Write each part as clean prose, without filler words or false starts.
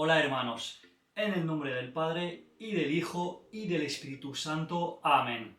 Hola hermanos, en el nombre del Padre, y del Hijo, y del Espíritu Santo. Amén.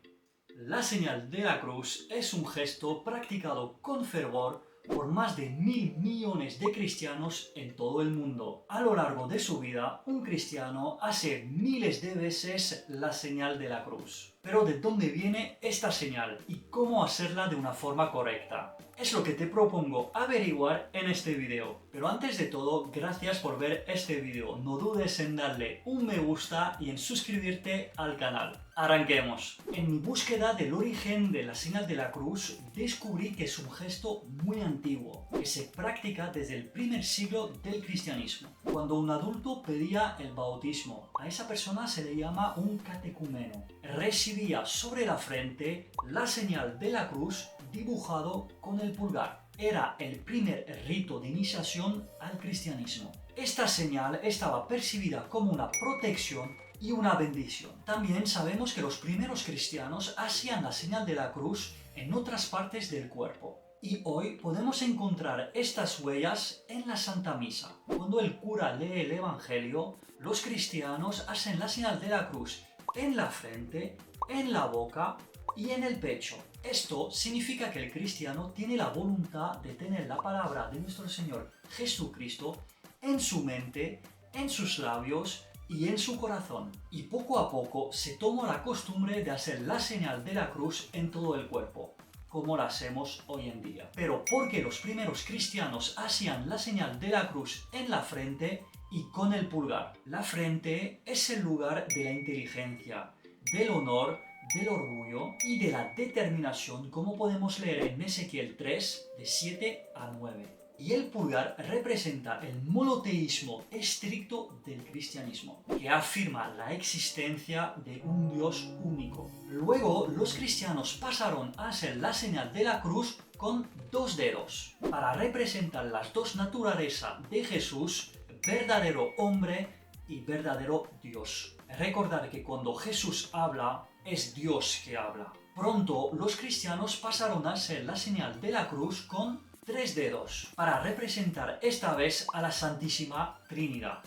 La señal de la cruz es un gesto practicado con fervor por más de 1.000 millones de cristianos en todo el mundo. A lo largo de su vida, un cristiano hace miles de veces la señal de la cruz. Pero ¿de dónde viene esta señal y cómo hacerla de una forma correcta? Es lo que te propongo averiguar en este video. Pero antes de todo, gracias por ver este video. No dudes en darle un me gusta y en suscribirte al canal. Arranquemos. En mi búsqueda del origen de la señal de la cruz, descubrí que es un gesto muy antiguo, que se practica desde el primer siglo del cristianismo. Cuando un adulto pedía el bautismo, a esa persona se le llama un catecúmeno. Recibía sobre la frente la señal de la cruz dibujado con el pulgar. Era el primer rito de iniciación al cristianismo. Esta señal estaba percibida como una protección y una bendición. También sabemos que los primeros cristianos hacían la señal de la cruz en otras partes del cuerpo. Y hoy podemos encontrar estas huellas en la Santa Misa. Cuando el cura lee el Evangelio, los cristianos hacen la señal de la cruz en la frente, en la boca y en el pecho. Esto significa que el cristiano tiene la voluntad de tener la palabra de nuestro Señor Jesucristo en su mente, en sus labios y en su corazón. Y poco a poco se tomó la costumbre de hacer la señal de la cruz en todo el cuerpo, como la hacemos hoy en día. Pero porque los primeros cristianos hacían la señal de la cruz en la frente y con el pulgar. La frente es el lugar de la inteligencia, del honor, del orgullo y de la determinación, como podemos leer en Ezequiel 3, de 7 a 9. Y el pulgar representa el monoteísmo estricto del cristianismo, que afirma la existencia de un Dios único. Luego, los cristianos pasaron a hacer la señal de la cruz con dos dedos, para representar las dos naturalezas de Jesús, verdadero hombre y verdadero Dios. Recordar que cuando Jesús habla, es Dios que habla. Pronto, los cristianos pasaron a hacer la señal de la cruz con tres dedos, para representar esta vez a la Santísima Trinidad.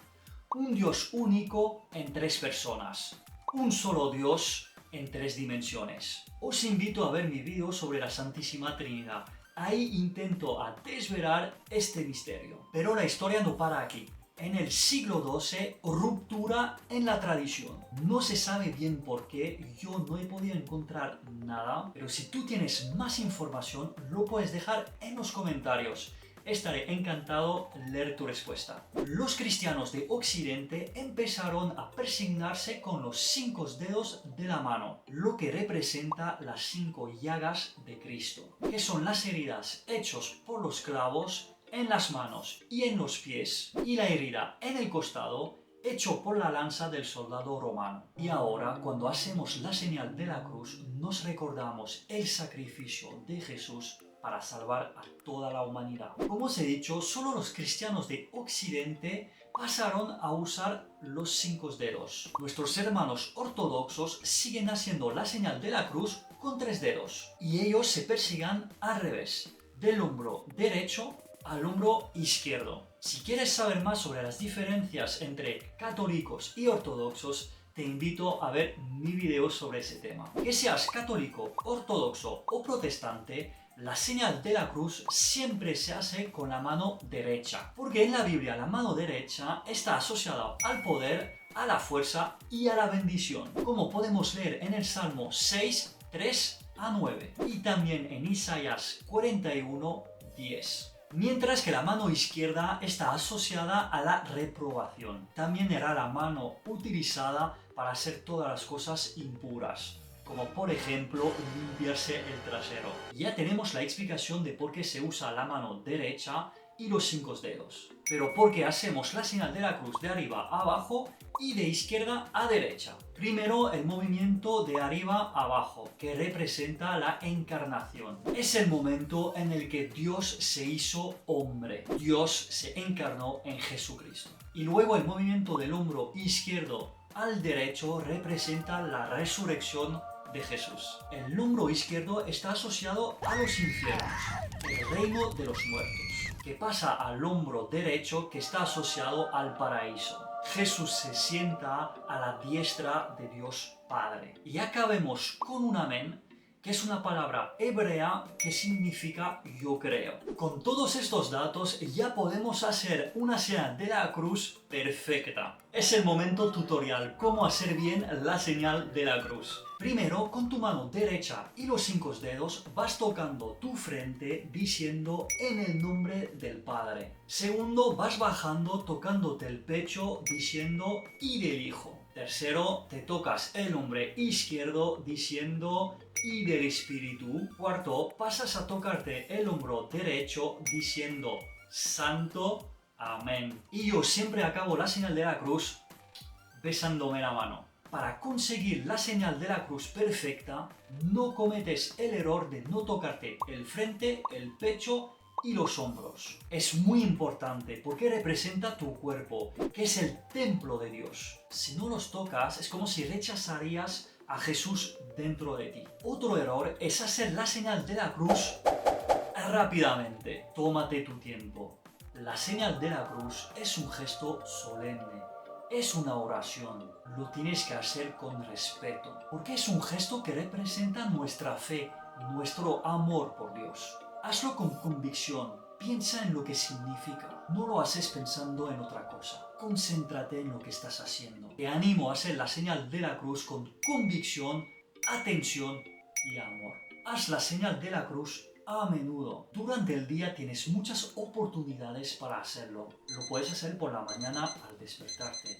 Un Dios único en tres personas. Un solo Dios en tres dimensiones. Os invito a ver mi vídeo sobre la Santísima Trinidad. Ahí intento a desvelar este misterio. Pero la historia no para aquí. En el siglo XII, ruptura en la tradición. No se sabe bien por qué, yo no he podido encontrar nada, pero si tú tienes más información, lo puedes dejar en los comentarios. Estaré encantado de leer tu respuesta. Los cristianos de Occidente empezaron a persignarse con los 5 dedos de la mano, lo que representa las 5 llagas de Cristo, que son las heridas hechas por los clavos en las manos y en los pies, y la herida en el costado hecho por la lanza del soldado romano. Y ahora, cuando hacemos la señal de la cruz, nos recordamos el sacrificio de Jesús para salvar a toda la humanidad. Como os he dicho, solo los cristianos de Occidente pasaron a usar los 5 dedos. Nuestros hermanos ortodoxos siguen haciendo la señal de la cruz con 3 dedos, y ellos se persiguen al revés, del hombro derecho al hombro izquierdo. Si quieres saber más sobre las diferencias entre católicos y ortodoxos, te invito a ver mi video sobre ese tema. Que seas católico, ortodoxo o protestante, la señal de la cruz siempre se hace con la mano derecha, porque en la Biblia la mano derecha está asociada al poder, a la fuerza y a la bendición, como podemos leer en el Salmo 6, 3 a 9, y también en Isaías 41, 10. Mientras que la mano izquierda está asociada a la reprobación. También era la mano utilizada para hacer todas las cosas impuras, como por ejemplo limpiarse el trasero. Ya tenemos la explicación de por qué se usa la mano derecha y los 5 dedos. Pero ¿por qué hacemos la señal de la cruz de arriba a abajo y de izquierda a derecha? Primero, el movimiento de arriba a abajo, que representa la encarnación. Es el momento en el que Dios se hizo hombre. Dios se encarnó en Jesucristo. Y luego el movimiento del hombro izquierdo al derecho representa la resurrección de Jesús. El hombro izquierdo está asociado a los infiernos, el reino de los muertos. que pasa al hombro derecho que está asociado al paraíso. Jesús se sienta a la diestra de Dios Padre. Y acabemos con un amén, que es una palabra hebrea que significa yo creo. Con todos estos datos ya podemos hacer una señal de la cruz perfecta. Es el momento tutorial, cómo hacer bien la señal de la cruz. Primero, con tu mano derecha y los 5 dedos vas tocando tu frente diciendo en el nombre del Padre. Segundo, vas bajando tocándote el pecho diciendo y del Hijo. Tercero, te tocas el hombro izquierdo diciendo y del Espíritu. Cuarto, pasas a tocarte el hombro derecho diciendo Santo, Amén. Y yo siempre acabo la señal de la cruz besándome la mano. Para conseguir la señal de la cruz perfecta, no cometes el error de no tocarte el frente, el pecho y los hombros. Es muy importante porque representa tu cuerpo, que es el templo de Dios. Si no los tocas, es como si rechazarías a Jesús dentro de ti. Otro error es hacer la señal de la cruz rápidamente. Tómate tu tiempo. La señal de la cruz es un gesto solemne. Es una oración. Lo tienes que hacer con respeto, porque es un gesto que representa nuestra fe y nuestro amor por Dios. Hazlo con convicción, piensa en lo que significa, no lo haces pensando en otra cosa. Concéntrate en lo que estás haciendo. Te animo a hacer la señal de la cruz con convicción, atención y amor. Haz la señal de la cruz a menudo. Durante el día tienes muchas oportunidades para hacerlo. Lo puedes hacer por la mañana al despertarte,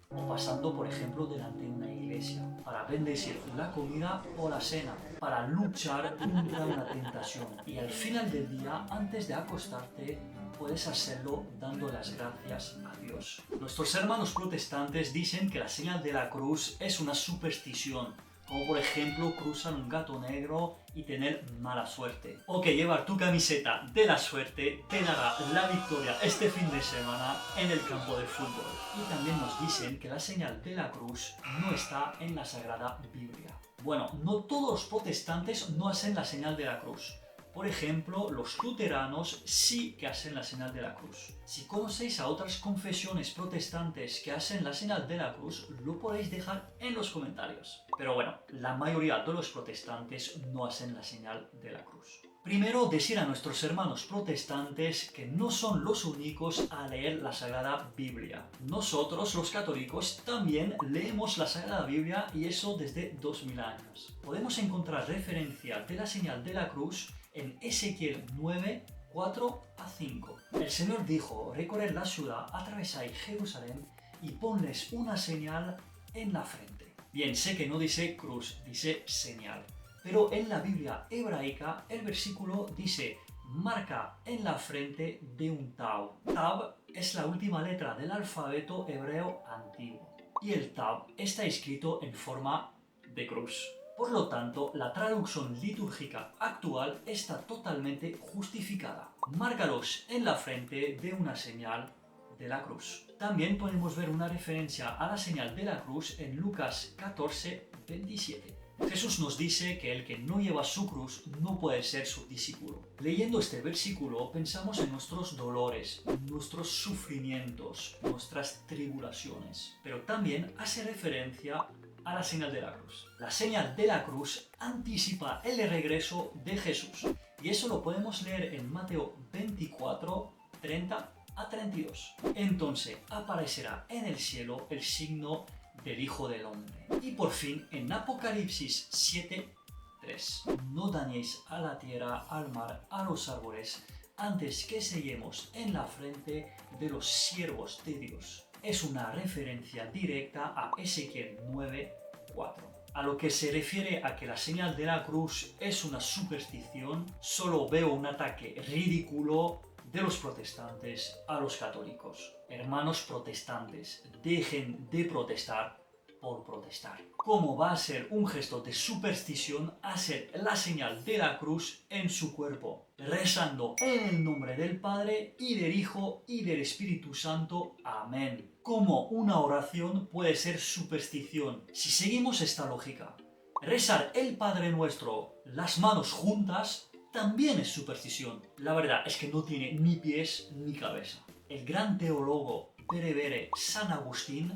o pasando por ejemplo delante de una iglesia, para bendecir la comida o la cena, para luchar contra una tentación. Y al final del día, antes de acostarte, puedes hacerlo dando las gracias a Dios. Nuestros hermanos protestantes dicen que la señal de la cruz es una superstición, como por ejemplo cruzar un gato negro y tener mala suerte. O que llevar tu camiseta de la suerte te dará la victoria este fin de semana en el campo de fútbol. Y también nos dicen que la señal de la cruz no está en la Sagrada Biblia. Bueno, no todos los protestantes no hacen la señal de la cruz. Por ejemplo, los luteranos sí que hacen la señal de la cruz. Si conocéis a otras confesiones protestantes que hacen la señal de la cruz, lo podéis dejar en los comentarios. Pero bueno, la mayoría de los protestantes no hacen la señal de la cruz. Primero, decir a nuestros hermanos protestantes que no son los únicos a leer la Sagrada Biblia. Nosotros, los católicos, también leemos la Sagrada Biblia y eso desde 2000 años. Podemos encontrar referencia de la señal de la cruz en Ezequiel 9, 4 a 5. El Señor dijo, recorred la ciudad, atravesáis Jerusalén y ponles una señal en la frente. Bien, sé que no dice cruz, dice señal. Pero en la Biblia hebraica el versículo dice marca en la frente de un Tav. Tav es la última letra del alfabeto hebreo antiguo. Y el Tav está escrito en forma de cruz. Por lo tanto, la traducción litúrgica actual está totalmente justificada. Márcalos en la frente de una señal de la cruz. También podemos ver una referencia a la señal de la cruz en Lucas 14, 27. Jesús nos dice que el que no lleva su cruz no puede ser su discípulo. Leyendo este versículo pensamos en nuestros dolores, nuestros sufrimientos, nuestras tribulaciones, pero también hace referencia a la señal de la cruz. La señal de la cruz anticipa el regreso de Jesús y eso lo podemos leer en Mateo 24, 30 a 32. Entonces aparecerá en el cielo el signo del Hijo del Hombre. Y por fin en Apocalipsis 7, 3. No dañéis a la tierra, al mar, a los árboles, antes que sellemos en la frente de los siervos de Dios. Es una referencia directa a Ezequiel 9, 4. A lo que se refiere a que la señal de la cruz es una superstición, solo veo un ataque ridículo de los protestantes a los católicos. Hermanos protestantes, dejen de protestar por protestar. ¿Cómo va a ser un gesto de superstición hacer la señal de la cruz en su cuerpo? Rezando en el nombre del Padre y del Hijo y del Espíritu Santo. Amén. ¿Cómo una oración puede ser superstición? Si seguimos esta lógica, rezar el Padre Nuestro las manos juntas también es superstición. La verdad es que no tiene ni pies ni cabeza. El gran teólogo berebere San Agustín,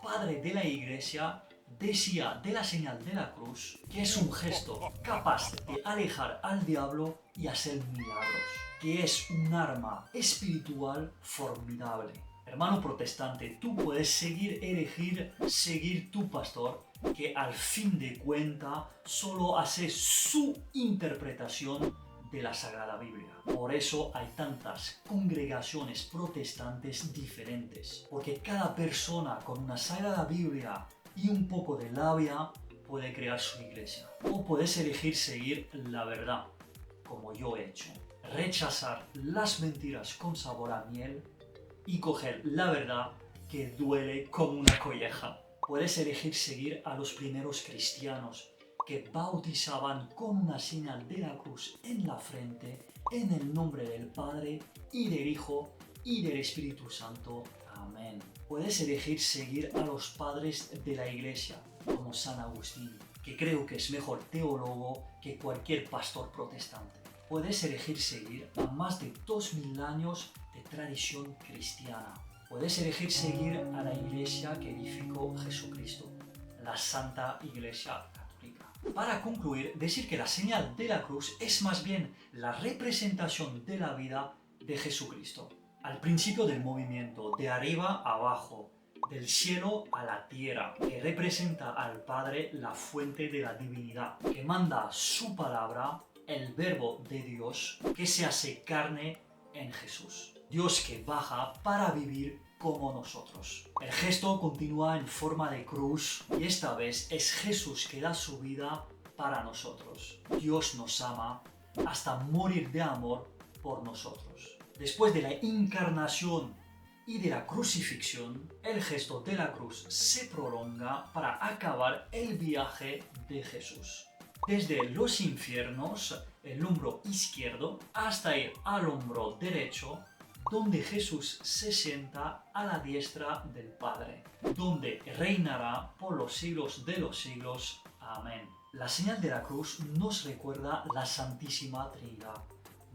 padre de la Iglesia, decía de la señal de la cruz que es un gesto capaz de alejar al diablo y hacer milagros, que es un arma espiritual formidable. Hermano protestante, tú puedes seguir tu pastor, que al fin de cuentas solo hace su interpretación de la Sagrada Biblia. Por eso hay tantas congregaciones protestantes diferentes, porque cada persona con una Sagrada Biblia y un poco de labia puede crear su iglesia. O puedes elegir seguir la verdad, como yo he hecho. Rechazar las mentiras con sabor a miel y coger la verdad que duele como una colleja. Puedes elegir seguir a los primeros cristianos que bautizaban con una señal de la cruz en la frente, en el nombre del Padre y del Hijo y del Espíritu Santo. Amén. Puedes elegir seguir a los padres de la Iglesia, como San Agustín, que creo que es mejor teólogo que cualquier pastor protestante. Puedes elegir seguir a más de 2000 años de tradición cristiana. Puedes elegir seguir a la Iglesia que edificó Jesucristo, la Santa Iglesia Católica. Para concluir, decir que la señal de la cruz es más bien la representación de la vida de Jesucristo. Al principio del movimiento, de arriba a abajo, del cielo a la tierra, que representa al Padre, la fuente de la divinidad, que manda su palabra, el verbo de Dios, que se hace carne en Jesús. Dios que baja para vivir como nosotros. El gesto continúa en forma de cruz y esta vez es Jesús que da su vida para nosotros. Dios nos ama hasta morir de amor por nosotros. Después de la encarnación y de la crucifixión, el gesto de la cruz se prolonga para acabar el viaje de Jesús. Desde los infiernos, el hombro izquierdo, hasta ir al hombro derecho, donde Jesús se sienta a la diestra del Padre, donde reinará por los siglos de los siglos. Amén. La señal de la cruz nos recuerda la Santísima Trinidad,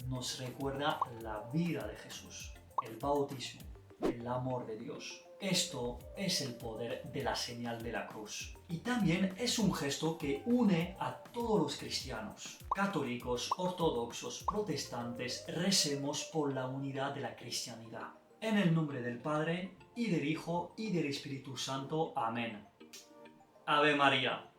nos recuerda la vida de Jesús, el bautismo, el amor de Dios. Esto es el poder de la señal de la cruz. Y también es un gesto que une a todos los cristianos. Católicos, ortodoxos, protestantes, recemos por la unidad de la cristianidad. En el nombre del Padre, y del Hijo, y del Espíritu Santo. Amén. Ave María.